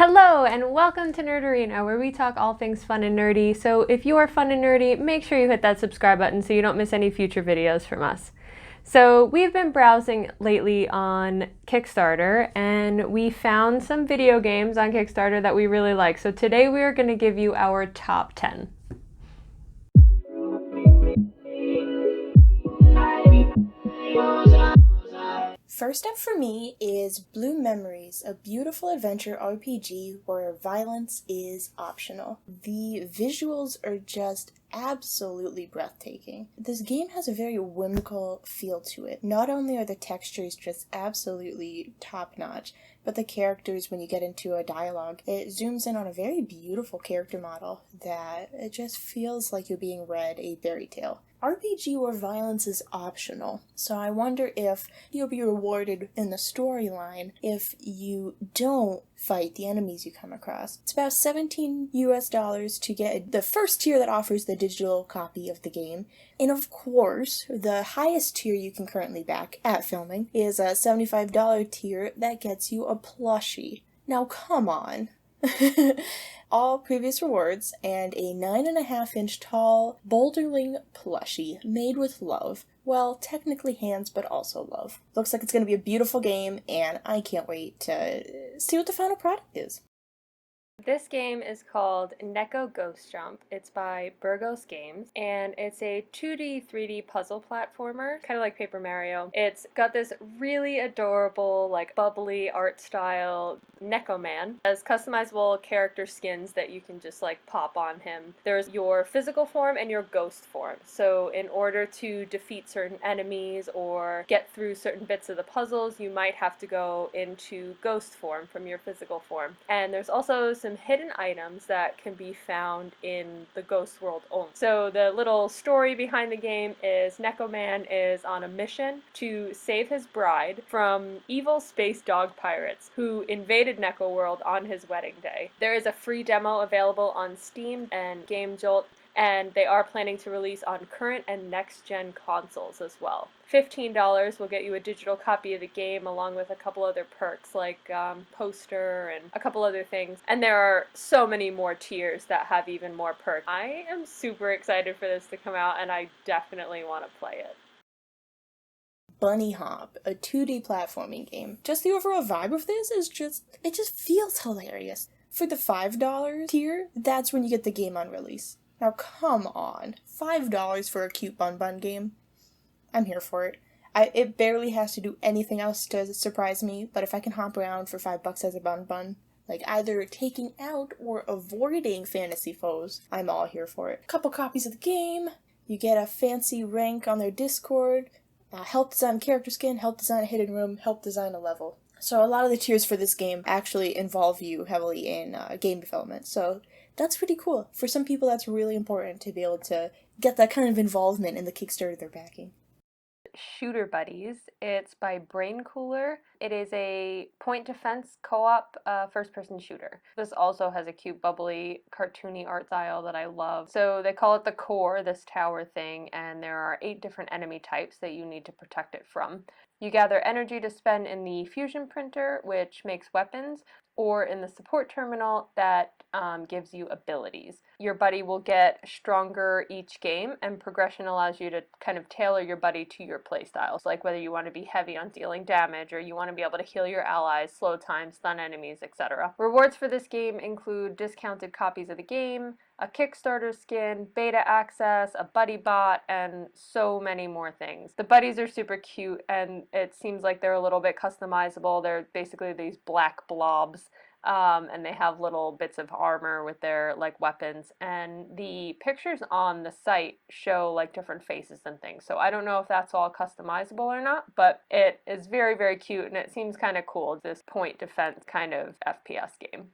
Hello and welcome to Nerdorina, where we talk all things fun and nerdy. So if you are fun and nerdy, make sure you hit that subscribe button so you don't miss any future videos from us. So we've been browsing lately on Kickstarter and we found some video games on Kickstarter that we really like. So today we are going to give you our top 10. First up for me is Blue Memories, a beautiful adventure RPG where violence is optional. The visuals are just absolutely breathtaking. This game has a very whimsical feel to it. Not only are the textures just absolutely top-notch, but the characters, when you get into a dialogue, it zooms in on a very beautiful character model that it just feels like you're being read a fairy tale. RPG where violence is optional, so I wonder if you'll be rewarded in the storyline if you don't fight the enemies you come across. It's about $17 to get the first tier that offers the digital copy of the game, and of course, the highest tier you can currently back at filming is a $75 tier that gets you a plushie. Now come on. All previous rewards, and a 9.5-inch tall Boulderling plushie made with love. Well, technically hands, but also love. Looks like it's going to be a beautiful game, and I can't wait to see what the final product is. This game is called Neko Ghost Jump. It's by Burgos Games, and it's a 2D, 3D puzzle platformer, kind of like Paper Mario. It's got this really adorable, like bubbly art style Neko Man. It has customizable character skins that you can just like pop on him. There's your physical form and your ghost form. So in order to defeat certain enemies or get through certain bits of the puzzles, you might have to go into ghost form from your physical form. And there's also some hidden items that can be found in the ghost world only. So the little story behind the game is Neko Man is on a mission to save his bride from evil space dog pirates who invaded Neko World on his wedding day. There is a free demo available on Steam and Game Jolt, and they are planning to release on current and next-gen consoles as well. $15 will get you a digital copy of the game along with a couple other perks like poster and a couple other things. And there are so many more tiers that have even more perks. I am super excited for this to come out and I definitely want to play it. Bunny Hop, a 2D platforming game. Just the overall vibe of this is it just feels hilarious. For the $5 tier, that's when you get the game on release. Now come on, $5 for a cute Bun game? I'm here for it. It barely has to do anything else to surprise me, but if I can hop around for $5 as a Bun, like either taking out or avoiding fantasy foes, I'm all here for it. Couple copies of the game, you get a fancy rank on their Discord, help design a character skin, help design a hidden room, help design a level. So a lot of the tiers for this game actually involve you heavily in game development, so that's pretty cool. For some people that's really important to be able to get that kind of involvement in the Kickstarter they're backing. Shooter Buddies. It's by Brain Cooler. It is a point defense co-op first-person shooter. This also has a cute, bubbly, cartoony art style that I love. So they call it the core, this tower thing, and there are 8 different enemy types that you need to protect it from. You gather energy to spend in the fusion printer, which makes weapons, or in the support terminal that gives you abilities. Your buddy will get stronger each game, and progression allows you to kind of tailor your buddy to your playstyles, like whether you want to be heavy on dealing damage or you want to be able to heal your allies, slow time, stun enemies, etc. Rewards for this game include discounted copies of the game, a Kickstarter skin, beta access, a buddy bot, and so many more things. The buddies are super cute, and it seems like they're a little bit customizable. They're basically these black blobs, and they have little bits of armor with their like weapons, and the pictures on the site show like different faces and things. So I don't know if that's all customizable or not, but it is very, very cute, and it seems kind of cool, this point defense kind of FPS game.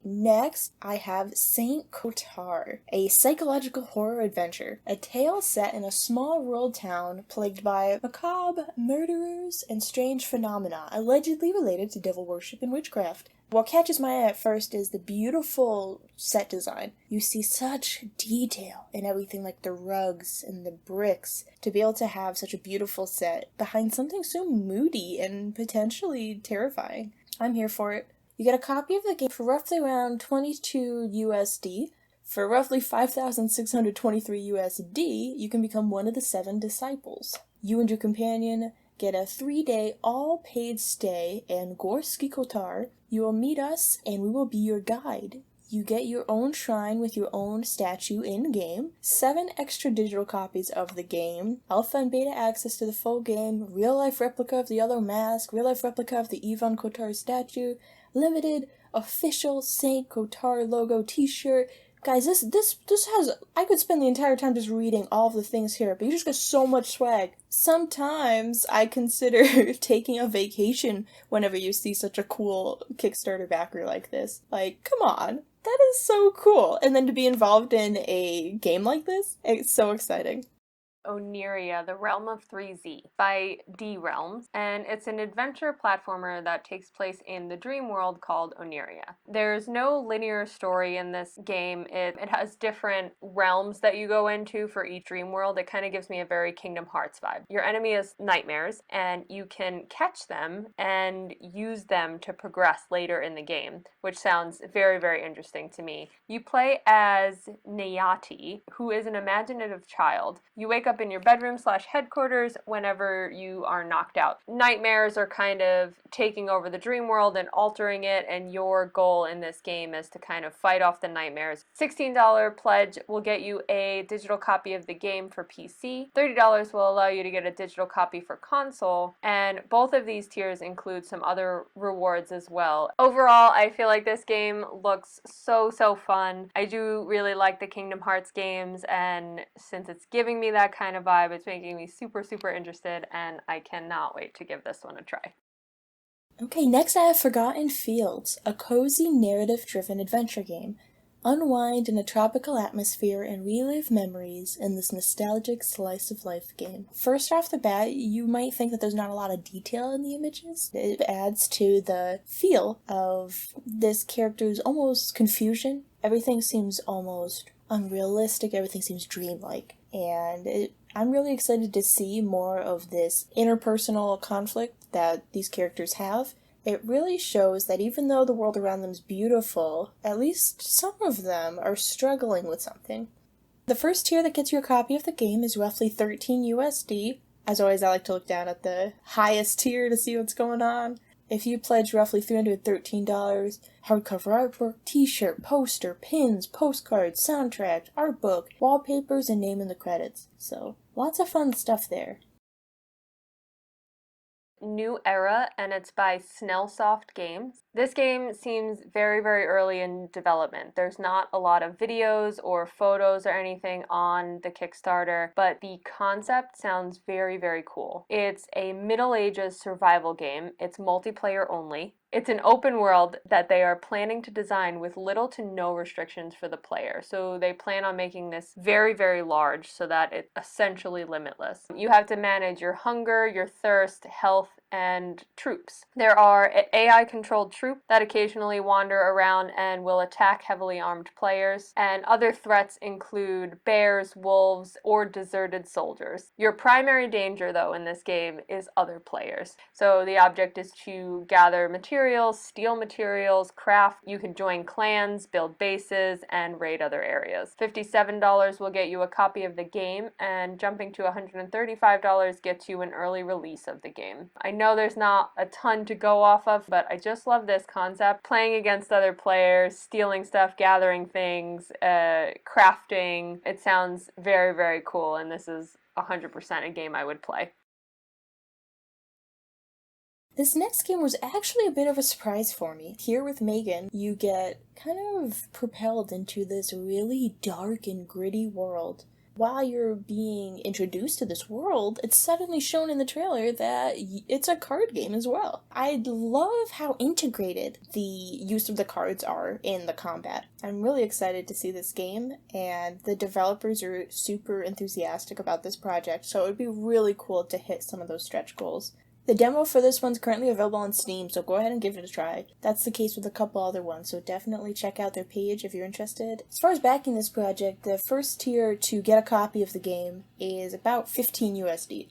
Next, I have Stegotar, a psychological horror adventure, a tale set in a small rural town plagued by macabre murderers and strange phenomena allegedly related to devil worship and witchcraft. What catches my eye at first is the beautiful set design. You see such detail in everything, like the rugs and the bricks, to be able to have such a beautiful set behind something so moody and potentially terrifying. I'm here for it. You get a copy of the game for roughly around 22 USD. For roughly 5,623 USD, you can become one of the 7 disciples. You and your companion get a 3-day all-paid stay in Stegotar. You will meet us and we will be your guide. You get your own shrine with your own statue in-game, 7 extra digital copies of the game, alpha and beta access to the full game, real-life replica of the Yellow Mask, real-life replica of the Ivan Kotar statue, limited official Saint Kotar logo t-shirt. Guys, this has, I could spend the entire time just reading all of the things here, but you just get so much swag. Sometimes I consider taking a vacation whenever you see such a cool Kickstarter backer like this. Like, come on. That is so cool. And then to be involved in a game like this, it's so exciting. Oneeria, The Realm of 3Z by D Realms, and it's an adventure platformer that takes place in the dream world called Oneeria. There's no linear story in this game. It has different realms that you go into for each dream world. It kind of gives me a very Kingdom Hearts vibe. Your enemy is nightmares, and you can catch them and use them to progress later in the game, which sounds very, very interesting to me. You play as Nayati, who is an imaginative child. You wake up in your bedroom / headquarters whenever you are knocked out. Nightmares are kind of taking over the dream world and altering it, and your goal in this game is to kind of fight off the nightmares. $16 pledge will get you a digital copy of the game for PC. $30 will allow you to get a digital copy for console, and both of these tiers include some other rewards as well. Overall, I feel like this game looks so fun. I do really like the Kingdom Hearts games, and since it's giving me that kind of vibe, it's making me super interested, and I cannot wait to give this one a try. Okay, next I have Forgotten Fields, a cozy narrative-driven adventure game. Unwind in a tropical atmosphere and relive memories in this nostalgic slice-of-life game. First off the bat, you might think that there's not a lot of detail in the images. It adds to the feel of this character's almost confusion. Everything seems almost unrealistic, everything seems dreamlike, and I'm really excited to see more of this interpersonal conflict that these characters have. It really shows that even though the world around them is beautiful, at least some of them are struggling with something. The first tier that gets you a copy of the game is roughly 13 USD. As always, I like to look down at the highest tier to see what's going on. If you pledge roughly $313, hardcover artwork, t-shirt, poster, pins, postcards, soundtrack, art book, wallpapers, and name in the credits. So, lots of fun stuff there. New Era, and it's by Snellsoft Games. This game seems very early in development. There's not a lot of videos or photos or anything on the Kickstarter, but the concept sounds very cool. It's a Middle Ages survival game. It's multiplayer only. It's an open world that they are planning to design with little to no restrictions for the player. So they plan on making this very large so that it's essentially limitless. You have to manage your hunger, your thirst, health, and troops. There are AI-controlled troops that occasionally wander around and will attack heavily armed players, and other threats include bears, wolves, or deserted soldiers. Your primary danger, though, in this game is other players. So the object is to gather materials, steal materials, craft. You can join clans, build bases, and raid other areas. $57 will get you a copy of the game, and jumping to $135 gets you an early release of the game. I know there's not a ton to go off of, but I just love this concept. Playing against other players, stealing stuff, gathering things, crafting. It sounds very cool, and this is 100% a game I would play. This next game was actually a bit of a surprise for me. Here with Megan, you get kind of propelled into this really dark and gritty world. While you're being introduced to this world, it's suddenly shown in the trailer that it's a card game as well. I love how integrated the use of the cards are in the combat. I'm really excited to see this game, and the developers are super enthusiastic about this project, so it would be really cool to hit some of those stretch goals. The demo for this one's currently available on Steam, so go ahead and give it a try. That's the case with a couple other ones, so definitely check out their page if you're interested. As far as backing this project, the first tier to get a copy of the game is about 15 USD.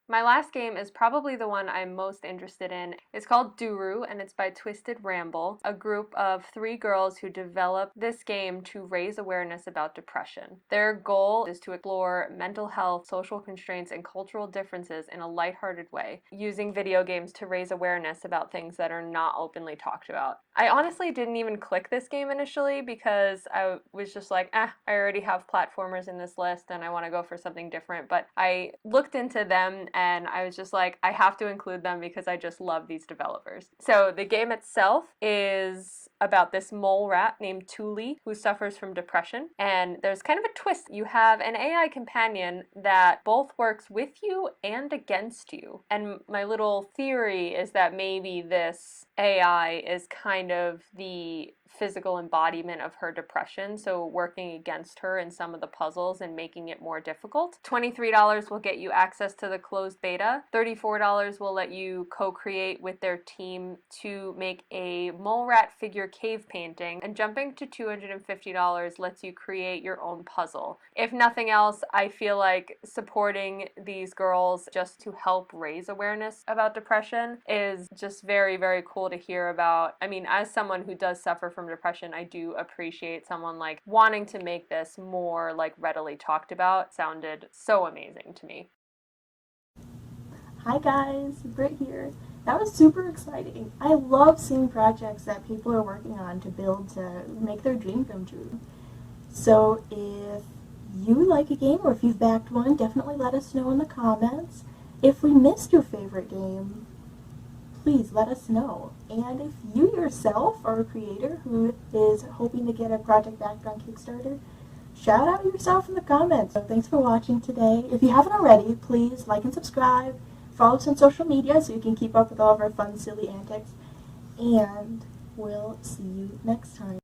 My last game is probably the one I'm most interested in. It's called Duru, and it's by Twisted Ramble, a group of 3 girls who developed this game to raise awareness about depression. Their goal is to explore mental health, social constraints, and cultural differences in a lighthearted way, using video games to raise awareness about things that are not openly talked about. I honestly didn't even click this game initially because I was just like, I already have platformers in this list and I want to go for something different. But I looked into them and I was just like, I have to include them because I just love these developers. So the game itself is about this mole rat named Thule who suffers from depression. And there's kind of a twist. You have an AI companion that both works with you and against you. And my little theory is that maybe this AI is kind of the physical embodiment of her depression, so working against her in some of the puzzles and making it more difficult. $23 will get you access to the closed beta. $34 will let you co-create with their team to make a mole rat figure cave painting, and jumping to $250 lets you create your own puzzle. If nothing else, I feel like supporting these girls just to help raise awareness about depression is just very, very cool to hear about. I mean, as someone who does suffer from depression, I do appreciate someone like wanting to make this more like readily talked about. Sounded so amazing to me. Hi guys, Britt here. That was super exciting. I love seeing projects that people are working on to build to make their dream come true. So if you like a game or if you've backed one, definitely let us know in the comments. If we missed your favorite game, please let us know. And if you yourself are a creator who is hoping to get a project backed on Kickstarter, shout out yourself in the comments. So thanks for watching today. If you haven't already, please like and subscribe. Follow us on social media so you can keep up with all of our fun, silly antics. And we'll see you next time.